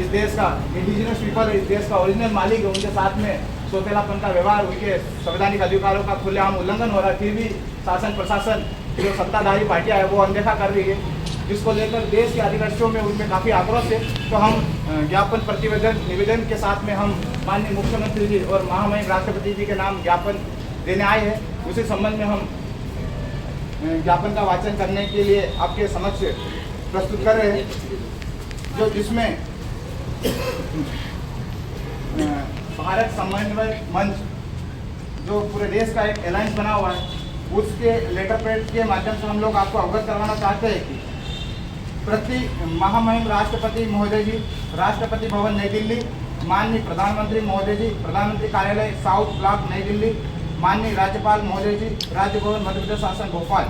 इस देश का इंडिजिनस पीपल, इस देश का ओरिजिनल मालिक है, उनके साथ में सौतेलापन का व्यवहार, उनके संवैधानिक अधिकारों का खुलेआम उल्लंघन हो रहा है, फिर भी शासन प्रशासन जो सत्ताधारी पार्टियां है वो अनदेखा कर रही है, जिसको लेकर देश के आदिवासियों में उनमें काफ़ी आक्रोश है। तो हम ज्ञापन प्रतिवेदन निवेदन के साथ में हम माननीय मुख्यमंत्री जी और महामहिम राष्ट्रपति जी के नाम ज्ञापन देने आए हैं। उसी संबंध में हम ज्ञापन का वाचन करने के लिए आपके समक्ष प्रस्तुत कर रहे हैं, जो जिसमें भारत समन्वय मंच जो पूरे देश का एक अलायंस बना हुआ है, उसके लेटर पैड के माध्यम से हम लोग आपको अवगत करवाना चाहते हैं कि प्रति महामहिम राष्ट्रपति महोदय जी, राष्ट्रपति भवन नई दिल्ली, माननीय प्रधानमंत्री महोदय जी, प्रधानमंत्री कार्यालय साउथ ब्लॉक नई दिल्ली, माननीय राज्यपाल महोदय जी, राज्य भवन मध्य प्रदेश शासन भोपाल,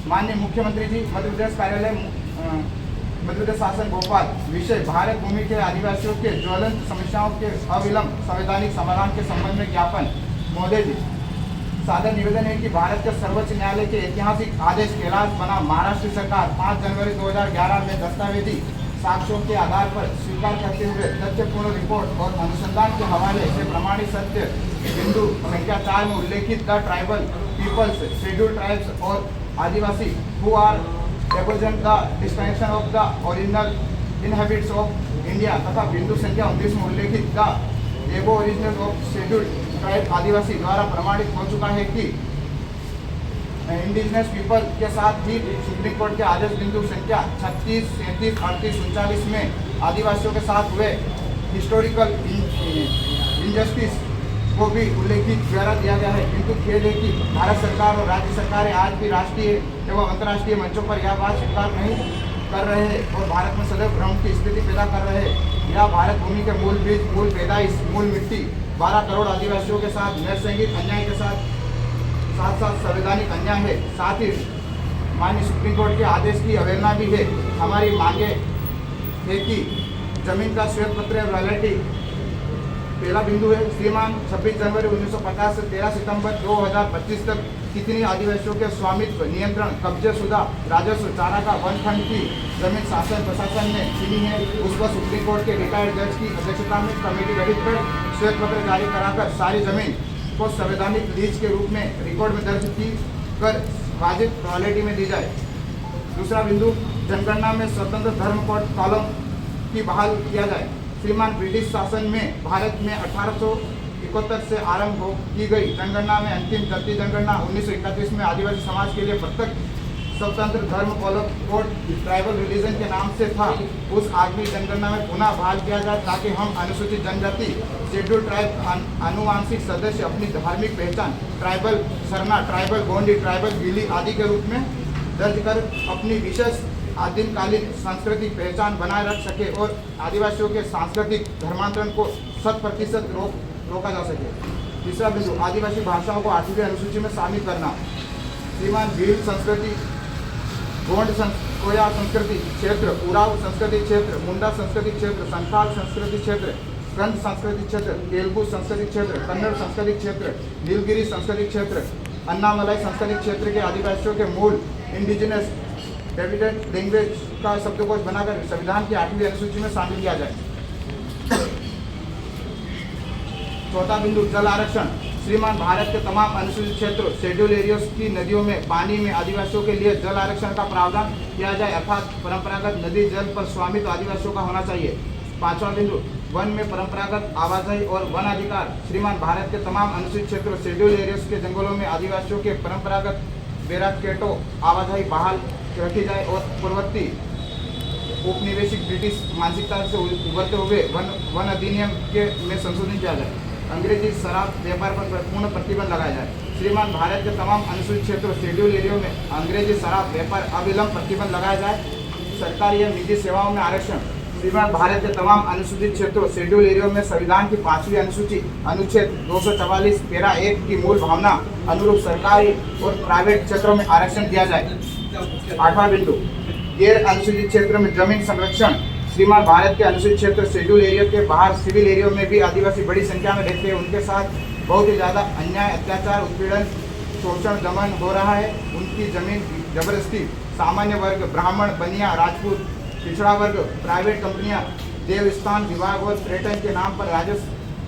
माननीय मुख्यमंत्री जी, मध्य प्रदेश कार्यालय मध्य प्रदेश शासन भोपाल, विषय भारत भूमि के आदिवासियों के ज्वलंत समस्याओं के अविलंब संवैधानिक समाधान के संबंध में ज्ञापन। महोदय जी, सादर निवेदन है कि भारत के सर्वोच्च न्यायालय के ऐतिहासिक आदेश के खिलाफ बना महाराष्ट्र सरकार 5 जनवरी 2011 में दस्तावेजी साक्ष्यों के आधार पर स्वीकार करते हुए तथ्यपूर्ण रिपोर्ट और अनुसंधान के हवाले से प्रमाणित सत्य बिंदु संख्या 4 में उल्लेखित the tribal peoples, scheduled tribes और Adivasi who are represent the distinction of the original inhabitants of India तथा बिंदु संख्या 19 में उल्लेखित the aboriginal of scheduled tribe आदिवासी द्वारा प्रमाणित हो चुका है कि इंडिजिनस पीपल के साथ ही सुप्रीम कोर्ट के आदेश बिंदु संख्या 36, 37, 38, 39 में आदिवासियों के साथ हुए हिस्टोरिकल इनजस्टिस को भी उल्लेखित ब्यौरा दिया गया है। किंतु खेद है कि भारत सरकार और राज्य सरकारें आज भी राष्ट्रीय एवं अंतर्राष्ट्रीय मंचों पर यह बात स्वीकार नहीं कर रहे हैं और भारत में सदैव भ्रम की स्थिति पैदा कर रहे हैं। यह भारत भूमि के मूल बीज, मूल पैदाइश, मूल मिट्टी 12 करोड़ आदिवासियों के साथ नैसर्गिक अन्याय के साथ साथ संवैधानिक अन्याय है। साथ ही माननीय सुप्रीम कोर्ट के आदेश की अवहेलना भी है। हमारी मांगे है कि जमीन का श्वेत पत्र रॉयल्टी पहला बिंदु है, श्रीमान 26 जनवरी 1950 से 13 सितंबर 2025 तक कितनी आदिवासियों के स्वामित्व, नियंत्रण, कब्जे शुदा राजस्व, चारागाह, वन खंड की जमीन शासन प्रशासन ने छीनी है, उस पर सुप्रीम कोर्ट के रिटायर्ड जज की अध्यक्षता में कमेटी गठित कर श्वेत पत्र जारी कराकर सारी जमीन को संवैधानिक लीज के रूप में रिकॉर्ड में दर्ज की कर वाजिब रॉयल्टी में दी जाए। दूसरा बिंदु, जनगणना में स्वतंत्र धर्म कोड कॉलम की बहाल किया जाए। श्रीमान ब्रिटिश शासन में भारत में 1871 से आरंभ की गई जनगणना में अंतिम जाति जनगणना 1931 में आदिवासी समाज के लिए प्रत्येक स्वतंत्र धर्म कोड ट्राइबल रिलीजन के नाम से था। उस आखिरी जनगणना में पुनः बहाल किया जाए ताकि हम अनुसूचित जनजाति, शेड्यूल्ड ट्राइब आनुवांशिक सदस्य अपनी धार्मिक पहचान tribal Sarna, tribal Gondi, tribal Bhili आदि के रूप में दर्ज कर अपनी विशेष आदिमकालीन सांस्कृतिक पहचान बनाए रख सके और आदिवासियों के सांस्कृतिक धर्मांतरण को 100% रोका जा सके। तीसरा बिंदु, आदिवासी भाषाओं को 8वीं अनुसूची में शामिल करना। श्रीमान भील संस्कृति, गोंड कोया संस्कृति क्षेत्र, उराव संस्कृति क्षेत्र, मुंडा संस्कृति क्षेत्र, संथाल संस्कृति क्षेत्र, स्कंद संस्कृति क्षेत्र, तेलुगु संस्कृति क्षेत्र, कन्नड़ संस्कृति क्षेत्र, नीलगिरी संस्कृति क्षेत्र, अन्नामलाई संस्कृति क्षेत्र के आदिवासियों के मूल इंडिजिनस एविडेंट लैंग्वेज का शब्दकोश बनाकर संविधान की 8वीं अनुसूची में शामिल किया जाए। चौथा बिंदु, जल आरक्षण। श्रीमान भारत के तमाम अनुसूचित क्षेत्रों, शेड्यूल एरियाज की नदियों में पानी में आदिवासियों के लिए जल आरक्षण का प्रावधान किया जाए, अर्थात परंपरागत नदी जल पर स्वामित्व आदिवासियों का होना चाहिए। पांचवा बिंदु, वन में परंपरागत आवाजाही और वन अधिकार। श्रीमान भारत के तमाम अनुसूचित क्षेत्रों, शेड्यूल एरियाज के जंगलों में आदिवासियों के परंपरागत बेराकेटो आवाजाही बहाल रखी जाए और पूर्ववर्ती उपनिवेशिक ब्रिटिश मानसिकता से उभरते हुए वन अधिनियम के में संशोधन किया जाए। अंग्रेजी शराब व्यापार पर पूर्ण प्रतिबंध लगाया जाए। श्रीमान भारत के तमाम अनुसूचित क्षेत्रों, शेड्यूल एरियो में अंग्रेजी शराब व्यापार अविलंब प्रतिबंध लगाया जाए। सरकारी या निजी सेवाओं में आरक्षण। श्रीमान भारत के तमाम अनुसूचित क्षेत्रों, शेड्यूल एरियो में संविधान की 5वीं अनुसूची अनुच्छेद 244 पैरा 1 की मूल भावना अनुरूप सरकारी और प्राइवेट क्षेत्रों में आरक्षण दिया जाए। 8वां बिंदु, गैर अनुसूचित क्षेत्र में जमीन संरक्षण। श्रीमान भारत के अनुसूचित क्षेत्र, शेड्यूल एरिया के बाहर सिविल एरिया में भी आदिवासी बड़ी संख्या में रहते हैं, उनके साथ बहुत ही ज़्यादा अन्याय, अत्याचार, उत्पीड़न, शोषण, दमन हो रहा है। उनकी जमीन जबरदस्ती सामान्य वर्ग, ब्राह्मण, बनिया, राजपूत, पिछड़ा वर्ग, प्राइवेट कंपनियां देवस्थान विभाग और पर्यटन के नाम पर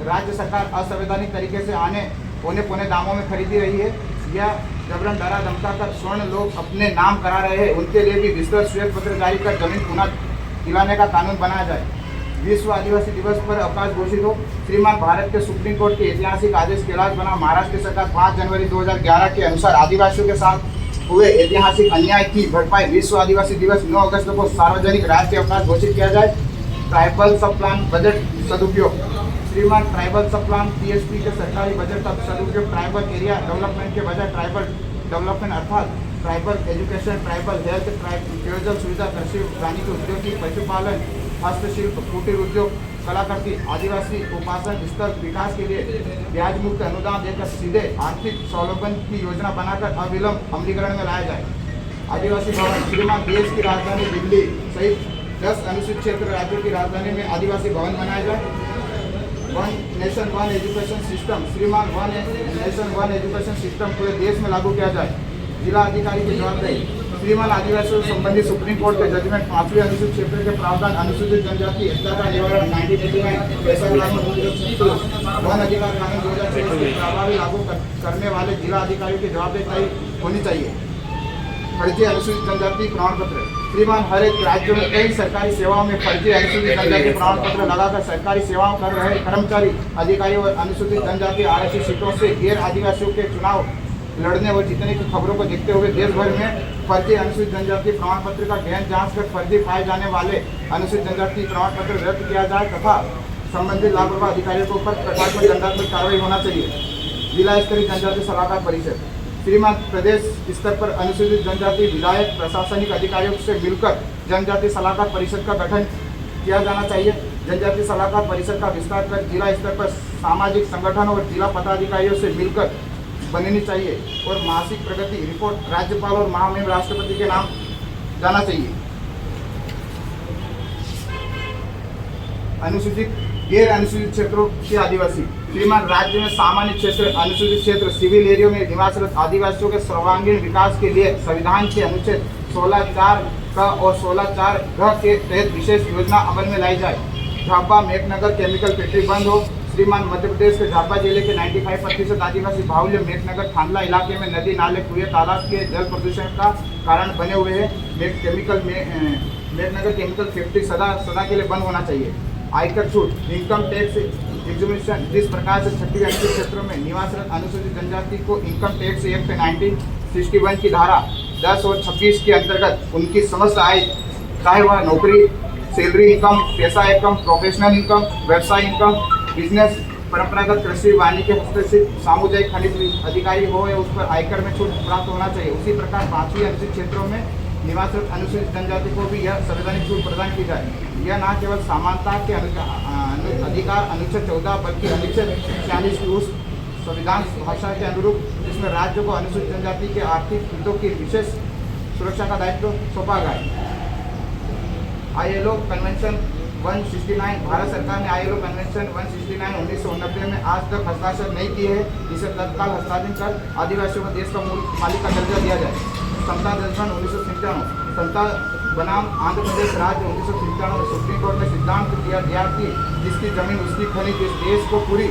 राज्य सरकार असंवैधानिक तरीके से होने पौने दामों में खरीदी रही है या जबरन डरा धमका कर स्वर्ण लोग अपने नाम करा रहे हैं, उनके लिए भी विस्तृत श्वेत पत्र जारी कर जमीन पुनः दिलाने का कानून बनाया जाए। विश्व आदिवासी दिवस पर अवकाश घोषित हो। श्रीमान भारत के सुप्रीम कोर्ट के ऐतिहासिक आदेश के खिलाफ बना महाराष्ट्र सरकार 5 जनवरी 2011 के अनुसार आदिवासियों के साथ हुए ऐतिहासिक अन्याय की भरपाई विश्व आदिवासी दिवस 9 अगस्त को सार्वजनिक राष्ट्रीय अवकाश घोषित किया जाए। ट्राइबल सब प्लान बजट सदुपयोग। श्रीमान ट्राइबल सब प्लान TSP के सरकारी बजट का सदुपयोग ट्राइबल एरिया डेवलपमेंट के बजाय ट्राइबल डेवलपमेंट अर्थात ट्राइबल एजुकेशन, ट्राइबल हेल्थ, पेयजल सुविधा, कृषि, वानिकी उद्योग, पशुपालन, हस्तशिल्प, कुटीर उद्योग, कलाकृति, आदिवासी उपासन स्तर विकास के लिए ब्याज मुक्त अनुदान देकर सीधे आर्थिक स्वावलंबन की योजना बनाकर अविलंब अमलीकरण में लाया जाए। आदिवासी भवन। श्रीमान देश की राजधानी दिल्ली सहित 10 अनुसूचित क्षेत्र राज्यों की राजधानी में आदिवासी भवन बनाया जाए। One nation one education system. श्रीमान one nation one education system पूरे देश में लागू किया जाए। जिला अधिकारी की जवाबदेही। श्रीमान आदिवासियों संबंधी सुप्रीम कोर्ट के जजमेंट 5वीं अनुसूचित क्षेत्र के प्रावधान अनुसूचित जनजाति का निवारण 1989 पैसा वन अधिकार कानून 2024 के प्रभावी लागू करने वाले जिला अधिकारियों की जवाबदेही होनी चाहिए। फर्जी अनुसूचित जनजाति प्रमाण पत्र। श्रीमान हर एक राज्यों में कई सरकारी सेवाओं में फर्जी अनुसूचित जनजाति प्रमाण पत्र लगाकर सरकारी सेवाओं कर रहे कर्मचारी, अधिकारियों और अनुसूचित जनजाति आरक्षित सीटों से गैर आदिवासियों के चुनाव लड़ने और जीतने की खबरों को देखते हुए देश भर में फर्जी अनुसूचित जनजाति प्रमाण पत्र का गहन जांच कर फर्जी पाए जाने वाले अनुसूचित जनजाति प्रमाण पत्र रद्द किया जाए तथा संबंधित लापरवाह अधिकारियों के ऊपर प्रशासनिक दंडात्मक कार्रवाई होना चाहिए। जिला स्तरीय जनजाति सलाहकार परिषद। श्रीमान प्रदेश स्तर पर अनुसूचित जनजाति विधायक प्रशासनिक अधिकारियों से मिलकर जनजाति सलाहकार परिषद का गठन किया जाना चाहिए। जनजाति सलाहकार परिषद का विस्तार कर जिला स्तर पर सामाजिक संगठनों और जिला पदाधिकारियों से मिलकर बननी चाहिए और मासिक प्रगति रिपोर्ट राज्यपाल और महामहिम राष्ट्रपति के नाम जाना चाहिए। अनुसूचित गैर अनुसूचित क्षेत्रों के आदिवासी। श्रीमान राज्य में सामान्य क्षेत्र, अनुसूचित क्षेत्र, सिविल एरिया में निवासरत आदिवासियों के सर्वांगीण विकास के लिए संविधान के अनुच्छेद 16(4) का और 16(4) के तहत विशेष योजना अमल में लाई जाए। झाबा मेघनगर केमिकल फैक्ट्री बंद हो। श्रीमान मध्य प्रदेश के झाबा जिले के 95% आदिवासी बाहुल्य मेघनगर थांदला इलाके में नदी नाले कुएं तालाब के जल प्रदूषण का कारण बने हुए हैं। मेघनगर केमिकल फैक्ट्री सदा के लिए बंद होना चाहिए। आयकर छूट, इनकम टैक्स एग्जिबिशन। जिस प्रकार से 36 अनुसूचित क्षेत्रों में निवासरत अनुसूचित जनजाति को इनकम टैक्स एक्ट 1961 की धारा 10 और 26 के अंतर्गत उनकी समस्त आय, चाहे वह नौकरी, सैलरी इनकम, पैसा इनकम, प्रोफेशनल इनकम, व्यवसाय इनकम, बिजनेस, परंपरागत कृषि, वानिकी, हस्तशिल्प, सामुदायिक खनिज अधिकारी हो या उस पर आयकर में छूट प्राप्त होना चाहिए। उसी प्रकार 5वीं अनुसूचित क्षेत्रों में निवासरत अनुसूचित जनजाति को भी यह संवैधानिक छूट प्रदान की जाए। यह न केवल समानता के अधिकार अनुच्छेद 14 बल्कि अनुच्छेद 46 की उस संविधान भाषा के अनुरूप जिसमें राज्य को अनुसूचित जनजाति के आर्थिक हितों की विशेष सुरक्षा का दायित्व सौंपा गया है। ILO convention 169। भारत सरकार ने ILO कन्वेंशन 169 1990 में आज तक हस्ताक्षर नहीं किए हैं। इसे तत्काल हस्ताक्षर कर आदिवासियों को देश का मूल मालिक का दर्जा दिया जाए। समता दर्शन 1997। समता बनाम आंध्र प्रदेश राज्य 1997 में सुप्रीम कोर्ट ने सिद्धांत दिया कि जिसकी जमीन उसकी खनिज इस देश को पूरी